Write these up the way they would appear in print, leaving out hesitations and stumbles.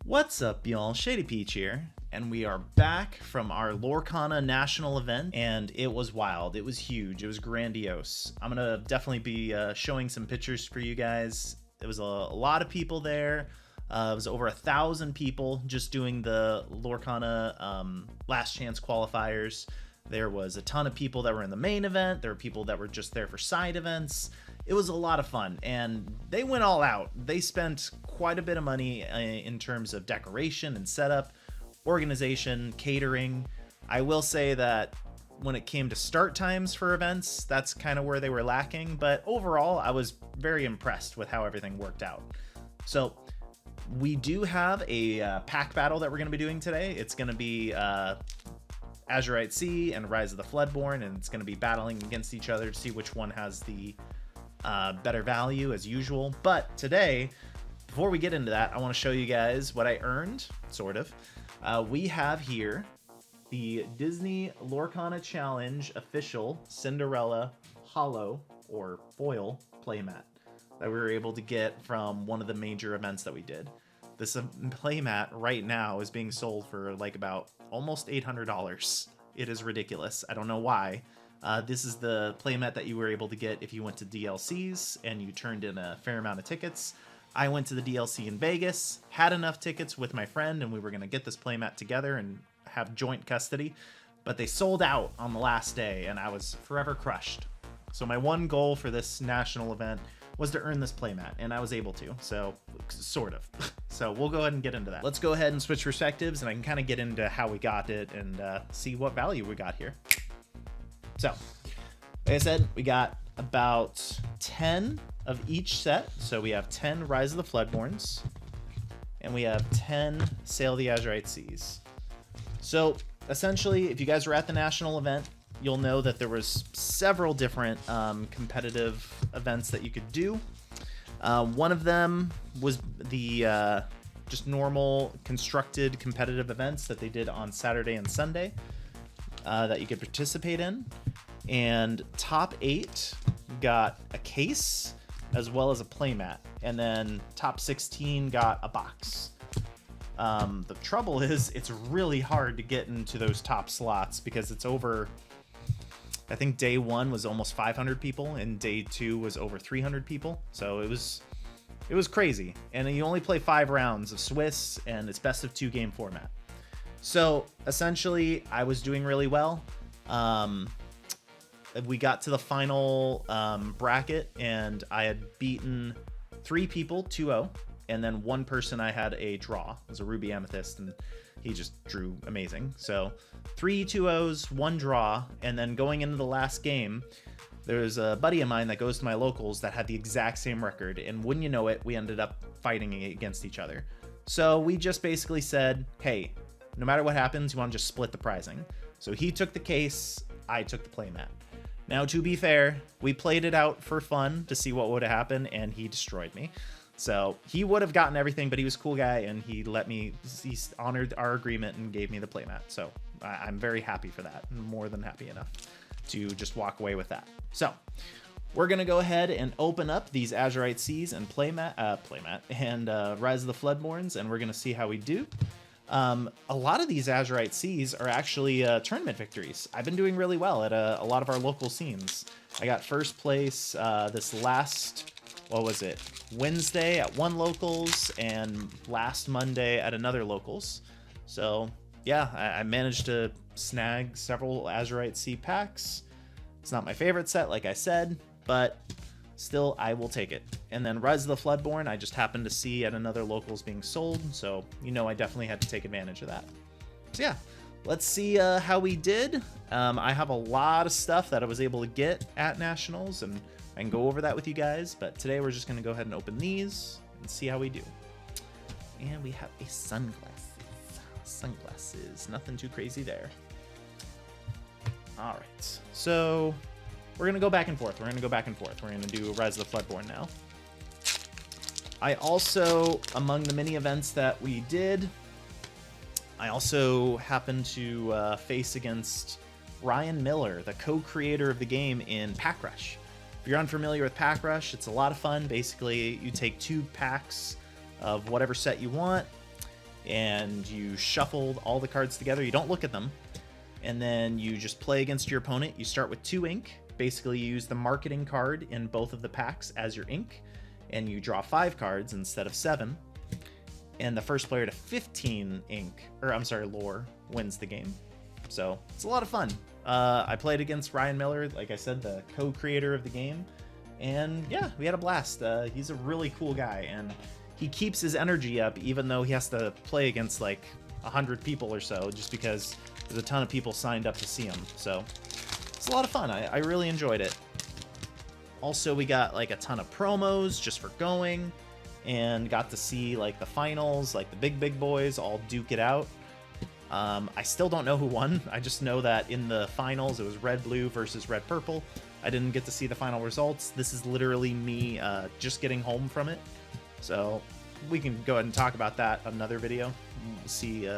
What's up, y'all? Shadypeach here, and we are back from our Lorcana National event, and it was wild. It was huge. It was grandiose. I'm gonna definitely be showing some pictures for you guys. There was a lot of people there. It was over 1,000 people just doing the Lorcana last chance qualifiers. There was a ton of people that were in the main event. There were people that were just there for side events. It was a lot of fun, and they went all out. They spent quite a bit of money in terms of decoration and setup, organization, catering. I will say that when it came to start times for events, that's kind of where they were lacking, but overall, I was very impressed with how everything worked out. So we do have a pack battle that we're going to be doing today. It's going to be Azurite Sea and Rise of the Floodborn, and it's going to be battling against each other to see which one has the better value as usual. But today, before we get into that, I want to show you guys what I earned, sort of. We have here the Disney Lorcana Challenge official Cinderella Hollow or foil playmat that we were able to get from one of the major events that we did. This playmat right now is being sold for like about almost $800. It is ridiculous. I don't know why. This is the playmat that you were able to get if you went to DLCs and you turned in a fair amount of tickets. I went to the DLC in Vegas, had enough tickets with my friend, and we were going to get this playmat together and have joint custody, but they sold out on the last day, and I was forever crushed. So my one goal for this national event was to earn this playmat, and I was able to, so sort of. So we'll go ahead and get into that. Let's go ahead and switch perspectives, and I can kind of get into how we got it and see what value we got here. So, like I said, we got about 10 of each set. So we have 10 Rise of the Floodborns, and we have 10 Sail the Azurite Seas. So essentially, if you guys were at the national event, you'll know that there was several different competitive events that you could do. One of them was the just normal constructed competitive events that they did on Saturday and Sunday that you could participate in. And top 8 got a case as well as a playmat, and then top 16 got a box. The trouble is it's really hard to get into those top slots because it's over, I think day 1 was almost 500 people and day 2 was over 300 people. So it was crazy. And you only play 5 rounds of Swiss, and it's best of 2 game format. So essentially I was doing really well. We got to the final bracket, and I had beaten 3 people 2-0, and then 1 person I had a draw. It was a Ruby Amethyst, and he just drew amazing. So 3 2-0s, 1 draw, and then going into the last game, there's a buddy of mine that goes to my locals that had the exact same record, and wouldn't you know it, we ended up fighting against each other. So we just basically said, hey, no matter what happens, you want to just split the prizing. So he took the case, I took the playmat. Now, to be fair, we played it out for fun to see what would have happened, and he destroyed me. So he would have gotten everything, but he was a cool guy, and he honored our agreement and gave me the playmat. So I'm very happy for that. More than happy enough to just walk away with that. So we're going to go ahead and open up these Azurite Seas and playmat and Rise of the Floodborns, and we're going to see how we do. A lot of these Azurite Seas are actually tournament victories. I've been doing really well at a lot of our local scenes. I got first place this last, Wednesday at one locals, and last Monday at another locals. So yeah, I managed to snag several Azurite Sea packs. It's not my favorite set, like I said, but still, I will take it. And then Rise of the Floodborn, I just happened to see at another locals being sold, so I definitely had to take advantage of that. So yeah, let's see how we did. I have a lot of stuff that I was able to get at Nationals, and I can go over that with you guys, but today we're just going to go ahead and open these and see how we do. And we have a sunglasses. Nothing too crazy there. All right, so we're going to go back and forth. We're going to do Rise of the Floodborn now. I also, among the mini events that we did, I also happened to face against Ryan Miller, the co-creator of the game in Pack Rush. If you're unfamiliar with Pack Rush, it's a lot of fun. Basically, you take 2 packs of whatever set you want, and you shuffle all the cards together. You don't look at them. And then you just play against your opponent. You start with 2 ink. Basically, you use the marketing card in both of the packs as your ink, and you draw 5 cards instead of 7. And the first player to 15 ink, or I'm sorry, lore, wins the game. So it's a lot of fun. I played against Ryan Miller, like I said, the co-creator of the game. And yeah, we had a blast. He's a really cool guy, and he keeps his energy up even though he has to play against like 100 people or so, just because there's a ton of people signed up to see him. So it's a lot of fun. I really enjoyed it. Also, we got like a ton of promos just for going, and got to see like the finals, like the big boys all duke it out. I still don't know who won. I just know that in the finals, it was red-blue versus red-purple. I didn't get to see the final results. This is literally me just getting home from it. So we can go ahead and talk about that in another video. We'll see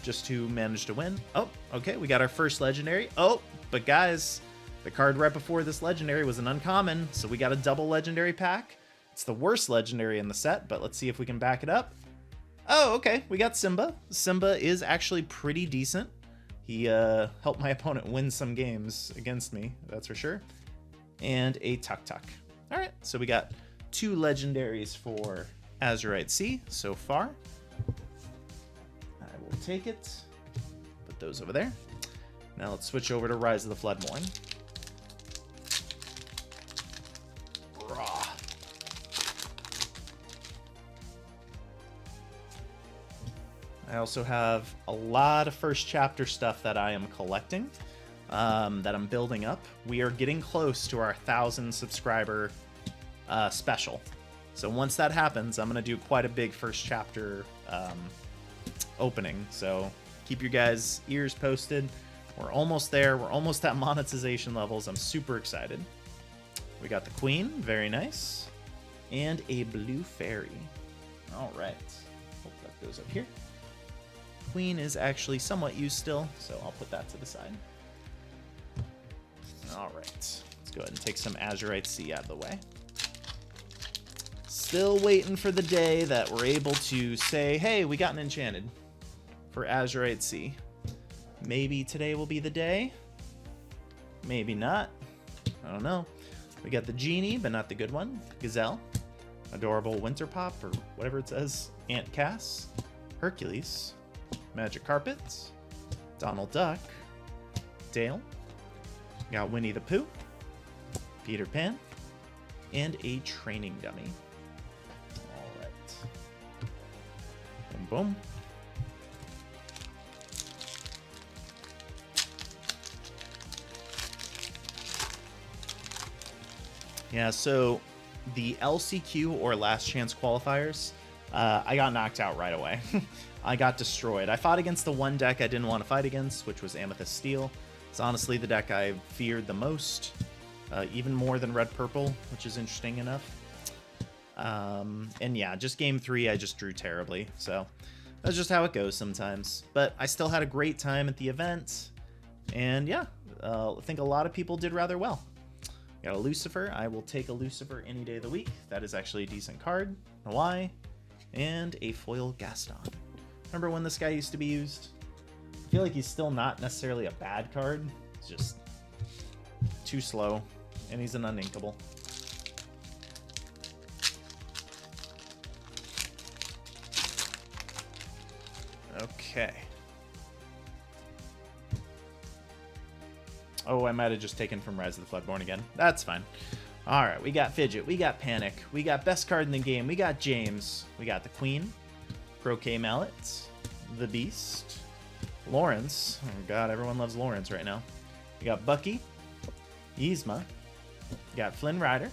just who managed to win. Oh, okay, we got our first legendary. Oh, but guys, the card right before this legendary was an uncommon, so we got a double legendary pack. It's the worst legendary in the set, but let's see if we can back it up. Oh, okay, we got Simba. Simba is actually pretty decent. He helped my opponent win some games against me, that's for sure. And a Tuk-Tuk. All right, so we got 2 legendaries for Azurite Sea so far. I will take it. Put those over there. Now let's switch over to Rise of the Floodborn. I also have a lot of first chapter stuff that I am collecting, that I'm building up. We are getting close to our 1,000 subscriber special. So once that happens, I'm going to do quite a big first chapter opening. So keep your guys' ears posted. We're almost there. We're almost at monetization levels. I'm super excited. We got the Queen. Very nice. And a blue fairy. All right. Hope that goes up here. Queen is actually somewhat used still, so I'll put that to the side. All right, let's go ahead and take some Azurite Sea out of the way. Still waiting for the day that we're able to say, hey, we got an enchanted for Azurite Sea. Maybe today will be the day. Maybe not. I don't know. We got the Genie, but not the good one. Gazelle. Adorable Winter Pop, or whatever it says. Ant Cass. Hercules. Magic Carpets, Donald Duck, Dale, got Winnie the Pooh, Peter Pan, and a training dummy. All right. Boom, boom. Yeah, so the LCQ or Last Chance qualifiers, I got knocked out right away. I got destroyed. I fought against the one deck I didn't want to fight against, which was Amethyst Steel. It's honestly the deck I feared the most, even more than Red Purple, which is interesting enough. And yeah, just game 3, I just drew terribly. So that's just how it goes sometimes. But I still had a great time at the event. And yeah, I think a lot of people did rather well. Got a Lucifer. I will take a Lucifer any day of the week. That is actually a decent card. Why? And a foil Gaston. Remember when this guy used to be used? I feel like he's still not necessarily a bad card. It's just too slow, and he's an uninkable. Okay. Oh, I might have just taken from Rise of the Floodborn again. That's fine. All right, we got Fidget, we got Panic, we got best card in the game, we got James, we got the Queen, Croquet Mallet, the Beast, Lawrence. Oh god, everyone loves Lawrence right now. We got Bucky, Yzma, we got Flynn Rider.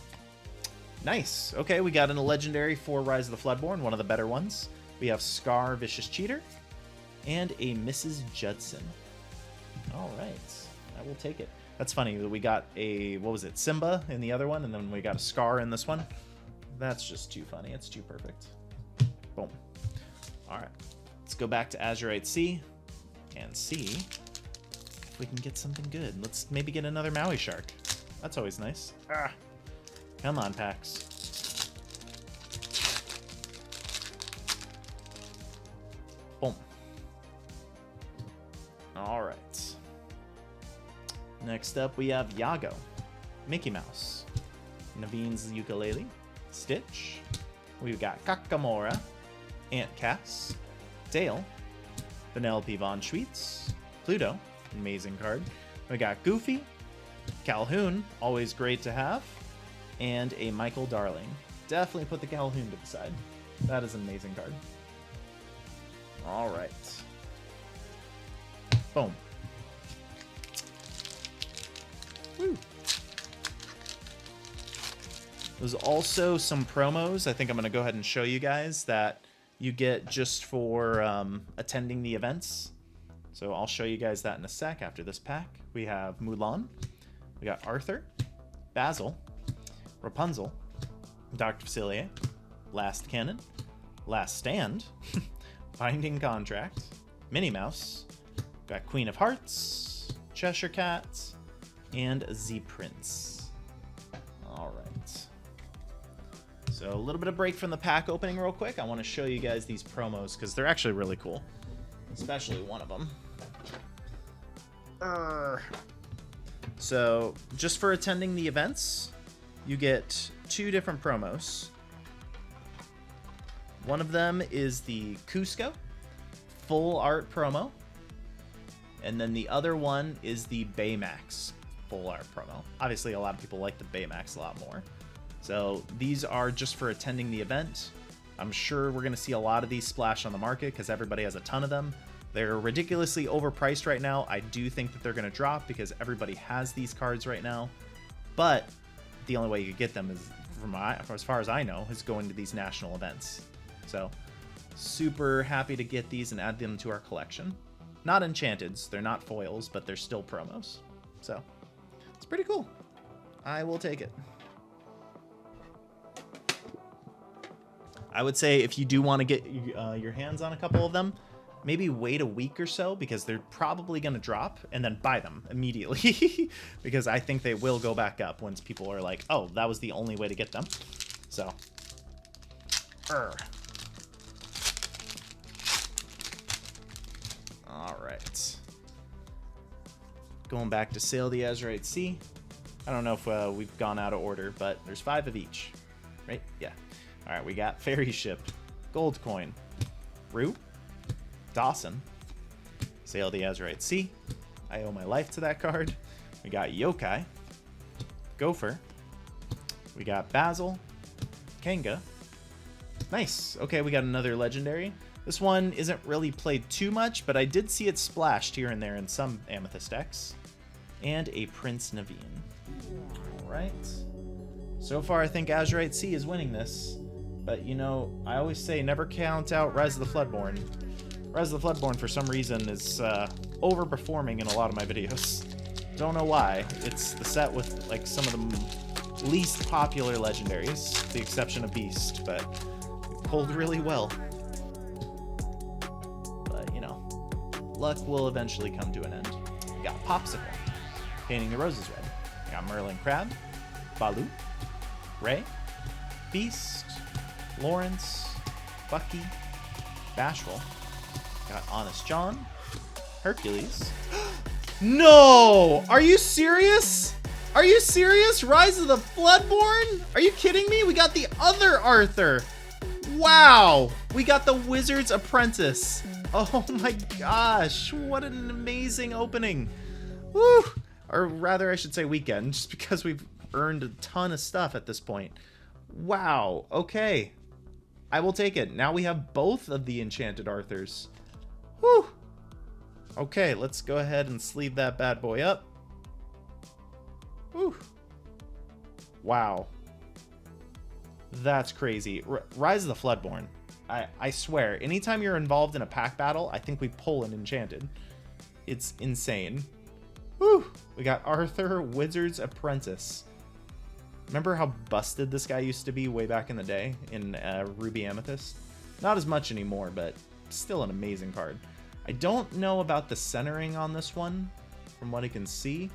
Nice. Okay, we got a legendary for Rise of the Floodborn, one of the better ones. We have Scar, Vicious Cheater, and a Mrs. Judson. All right, I will take it. That's funny that we got a, what was it, Simba in the other one, and then we got a Scar in this one. That's just too funny. It's too perfect. Boom. All right, let's go back to Azurite Sea and see if we can get something good. Let's maybe get another Maui Shark. That's always nice. Ah, come on, packs. All right. Next up, we have Yago, Mickey Mouse, Naveen's ukulele, Stitch. We've got Kakamora, Aunt Cass, Dale, Vanellope Von Schweetz, Pluto, amazing card. We got Goofy, Calhoun, always great to have, and a Michael Darling. Definitely put the Calhoun to the side. That is an amazing card. All right. Boom. Woo. There's also some promos I think I'm going to go ahead and show you guys that you get just for attending the events. So I'll show you guys that in a sec after this pack. We have Mulan, we got Arthur, Basil, Rapunzel, Dr. Facilier, Last Cannon, Last Stand, Binding Contract, Minnie Mouse, got Queen of Hearts, Cheshire Cat, and Z Prince. All right. So a little bit of break from the pack opening real quick. I want to show you guys these promos because they're actually really cool, especially one of them. So just for attending the events, you get 2 different promos. One of them is the Cusco full art promo, and then the other one is the Baymax full art promo. Obviously, a lot of people like the Baymax a lot more. So these are just for attending the event. I'm sure we're going to see a lot of these splash on the market because everybody has a ton of them. They're ridiculously overpriced right now. I do think that they're going to drop because everybody has these cards right now. But the only way you could get them is, as far as I know, is going to these national events. So super happy to get these and add them to our collection. Not enchanteds, they're not foils, but they're still promos. So it's pretty cool. I will take it. I would say if you do want to get your hands on a couple of them, maybe wait a week or so because they're probably going to drop, and then buy them immediately because I think they will go back up once people are like, oh, that was the only way to get them. So, all right. Going back to Sail the Azurite Sea. I don't know if we've gone out of order, but there's 5 of each, right? Yeah. All right, we got Fairy Ship, Gold Coin, Rue, Dawson, Sail the Azurite Sea. I owe my life to that card. We got Yokai, Gopher. We got Basil, Kanga. Nice. Okay, we got another legendary. This one isn't really played too much, but I did see it splashed here and there in some Amethyst decks. And a Prince Naveen. All right. So far, I think Azurite Sea is winning this. But, you know, I always say never count out Rise of the Floodborn. Rise of the Floodborn, for some reason, is overperforming in a lot of my videos. Don't know why. It's the set with, like, some of the least popular legendaries, with the exception of Beast, but it pulled really well. But, you know, luck will eventually come to an end. We got Popsicle, Painting the Roses Red. We got Merlin Crab, Baloo, Ray, Beast, Lawrence, Bucky, Bashful. Got Honest John, Hercules. No! Are you serious? Are you serious? Rise of the Floodborn? Are you kidding me? We got the other Arthur. Wow! We got the Wizard's Apprentice. Oh my gosh, what an amazing opening. Woo! Or rather, I should say weekend, just because we've earned a ton of stuff at this point. Wow, okay. I will take it. Now we have both of the Enchanted Arthurs. Whew. Okay, let's go ahead and sleeve that bad boy up. Whew. Wow. That's crazy. Rise of the Floodborn. I swear, anytime you're involved in a pack battle, I think we pull an Enchanted. It's insane. Whew. We got Arthur, Wizard's Apprentice. Remember how busted this guy used to be way back in the day in Ruby Amethyst? Not as much anymore, but still an amazing card. I don't know about the centering on this one, from what I can see,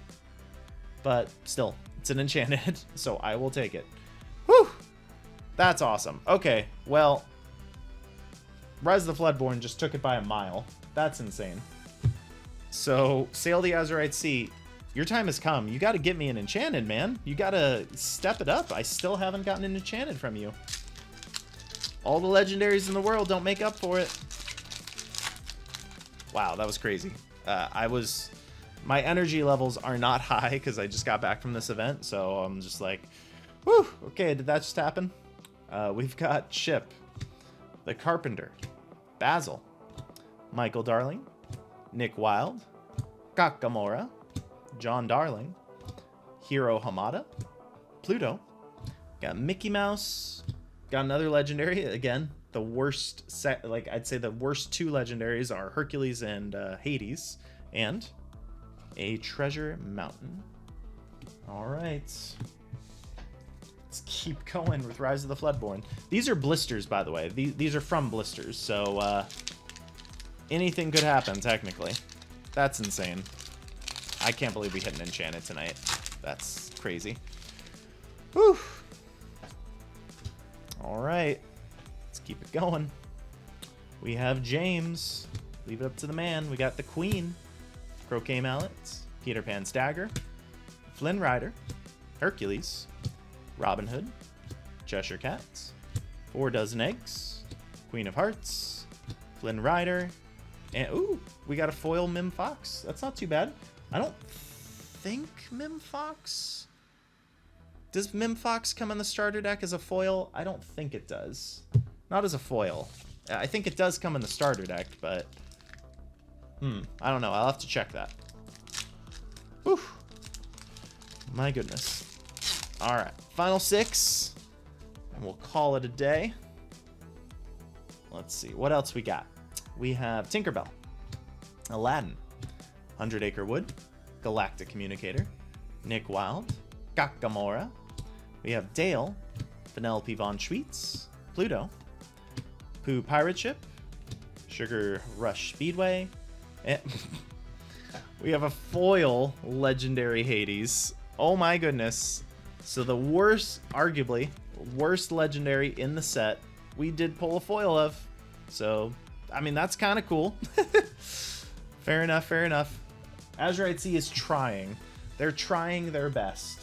but still, it's an enchanted, so I will take it. Whew! That's awesome. Okay, well, Rise of the Floodborn just took it by a mile. That's insane. So, Sail the Azurite Sea, your time has come. You got to get me an enchanted, man. You got to step it up. I still haven't gotten an enchanted from you. All the legendaries in the world don't make up for it. Wow, that was crazy. My energy levels are not high because I just got back from this event, so I'm just like, whew, okay, did that just happen? We've got Chip, the Carpenter, Basil, Michael Darling, Nick Wild, Kakamora, John Darling, Hiro Hamada, Pluto, got Mickey Mouse, got another legendary. Again, the worst set, like I'd say the worst two legendaries are Hercules and Hades, and a Treasure Mountain. All right. Let's keep going with Rise of the Floodborn. These are blisters, by the way. These are from blisters, so anything could happen, technically. That's insane. I can't believe we hit an enchanted tonight. That's crazy. Whew. All right. Let's keep it going. We have James. Leave it up to the man. We got the Queen. Croquet Mallets. Peter Pan's Dagger. Flynn Rider. Hercules. Robin Hood. Cheshire Cats. 4 Dozen Eggs. Queen of Hearts. Flynn Rider. And, ooh, we got a foil Mim Fox. That's not too bad. I don't think Mim Fox... Does Mim Fox come in the starter deck as a foil? I don't think it does. Not as a foil. I think it does come in the starter deck, but... I don't know. I'll have to check that. Whew. My goodness. Alright. Final 6. And we'll call it a day. Let's see. What else we got? We have Tinkerbell. Aladdin. 100 Acre Wood. Galactic Communicator. Nick Wild. Kakamora. We have Dale. Penelope Von Schweetz. Pluto. Pooh Pirate Ship. Sugar Rush Speedway. And we have a foil legendary Hades. Oh my goodness. So the worst, arguably, worst legendary in the set, we did pull a foil of. So, I mean, that's kind of cool. Fair enough, fair enough. Azurite Sea is trying. They're trying their best.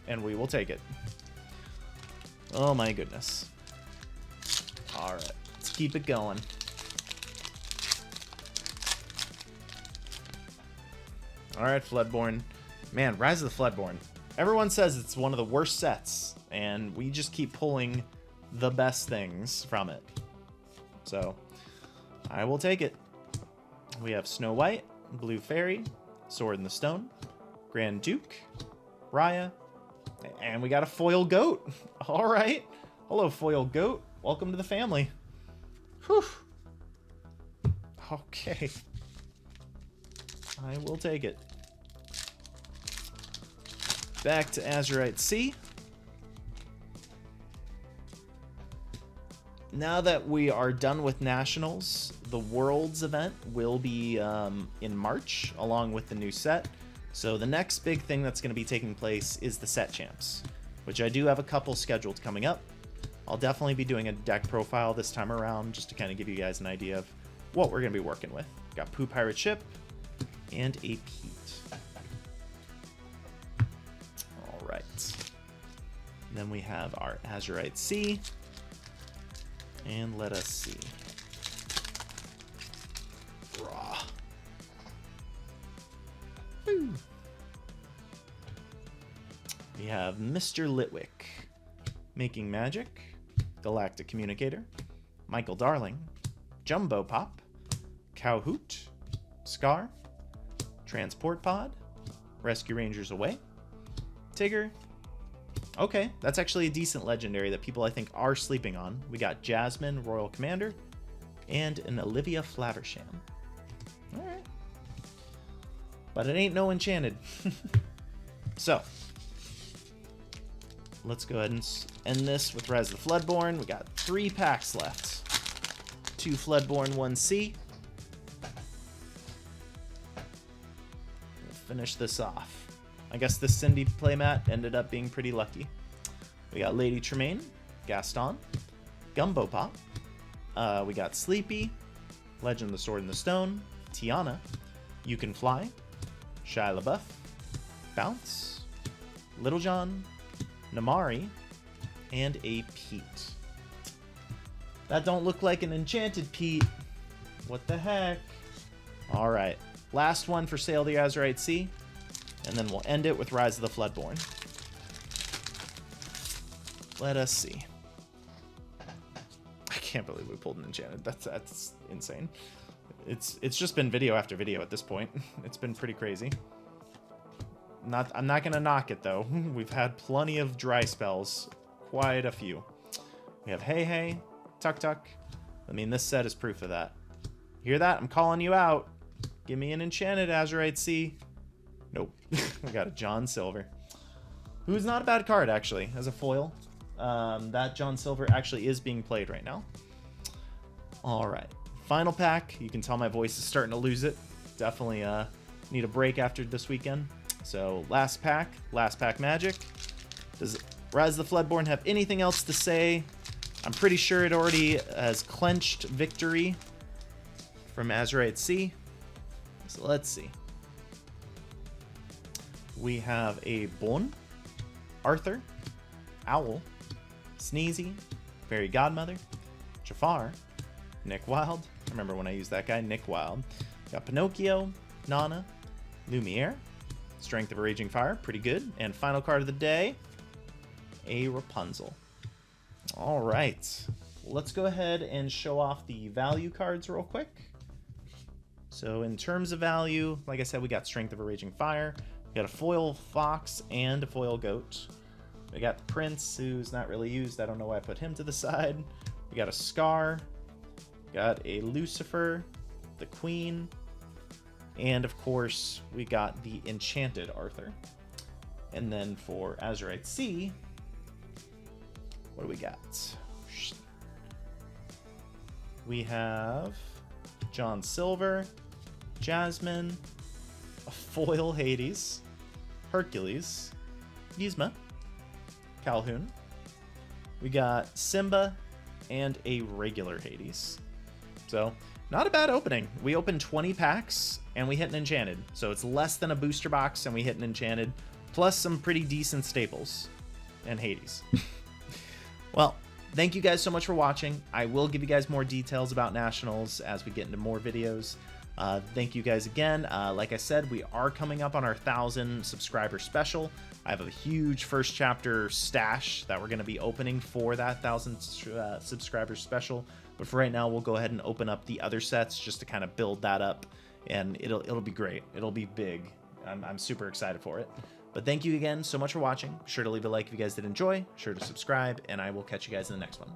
And we will take it. Oh my goodness. Alright, let's keep it going. Alright, Floodborn. Man, Rise of the Floodborn. Everyone says it's one of the worst sets, and we just keep pulling the best things from it. So, I will take it. We have Snow White, Blue Fairy, Sword in the Stone, Grand Duke, Raya, and we got a foil goat. All right. Hello, foil goat. Welcome to the family. Whew. Okay. I will take it. Back to Azurite Sea. Now that we are done with Nationals, the Worlds event will be in March, along with the new set. So the next big thing that's going to be taking place is the set champs, which I do have a couple scheduled coming up. I'll definitely be doing a deck profile this time around, just to kind of give you guys an idea of what we're going to be working with. Got Pooh Pirate Ship and a Pete. All right. Then we have our Azurite Sea. And let us see. Raw. Woo. We have Mr. Litwick, Making Magic, Galactic Communicator, Michael Darling, Jumbo Pop, Cowhoot, Scar, Transport Pod, Rescue Rangers Away, Tigger. Okay, that's actually a decent legendary that people I think are sleeping on. We got Jasmine, Royal Commander, and an Olivia Flaversham. Alright. But it ain't no enchanted. So, let's go ahead and end this with Rise of the Floodborn. We got 3 packs left. 2 Floodborn, 1 Sea. We'll finish this off. I guess this Cindy playmat ended up being pretty lucky. We got Lady Tremaine, Gaston, Gumbo Pop. We got Sleepy, Legend of the Sword and the Stone, Tiana, You Can Fly, Shia LaBeouf, Bounce, Little John, Namari, and a Pete. That don't look like an enchanted Pete. What the heck? All right, last one for Sail the Azurite Sea, and then we'll end it with Rise of the Floodborn. Let us see. I can't believe we pulled an enchanted. That's insane. It's just been video after video at this point. It's been pretty crazy. I'm not gonna knock it though. We've had plenty of dry spells, quite a few. We have Hey Hey, Tuck Tuck. I mean, this set is proof of that. Hear that? I'm calling you out. Give me an enchanted Azurite Sea. Nope. We got a John Silver, who's not a bad card actually as a foil. That John Silver actually is being played right now. All right, final pack. You can tell my voice is starting to lose it. Definitely need a break after this weekend. So last pack magic. Does Rise of the Floodborn have anything else to say? I'm pretty sure it already has clinched victory from Azurite Sea. So let's see. We have a Bon, Arthur, Owl, Sneezy, Fairy Godmother, Jafar, Nick Wilde. I remember when I used that guy, Nick Wilde. Got Pinocchio, Nana, Lumiere, Strength of a Raging Fire, pretty good. And final card of the day, a Rapunzel. All right, let's go ahead and show off the value cards real quick. So in terms of value, like I said, we got Strength of a Raging Fire. We got a foil fox and a foil goat. We got the Prince, who's not really used. I don't know why I put him to the side. We got a Scar. Got a Lucifer, the Queen, and of course, we got the Enchanted Arthur. And then for Azurite Sea, what do we got? We have John Silver, Jasmine, a foil Hades, Hercules, Yzma, Calhoun. We got Simba and a regular Hades. So, not a bad opening. We opened 20 packs and we hit an enchanted. So it's less than a booster box and we hit an enchanted, plus some pretty decent staples and Hades. Well, thank you guys so much for watching. I will give you guys more details about Nationals as we get into more videos. Thank you guys again. Like I said, we are coming up on our 1,000 subscriber special. I have a huge first chapter stash that we're going to be opening for that 1,000 subscriber special. But for right now, we'll go ahead and open up the other sets just to kind of build that up, and it'll be great. It'll be big. I'm super excited for it. But thank you again so much for watching. Be sure to leave a like if you guys did enjoy. Be sure to subscribe, and I will catch you guys in the next one.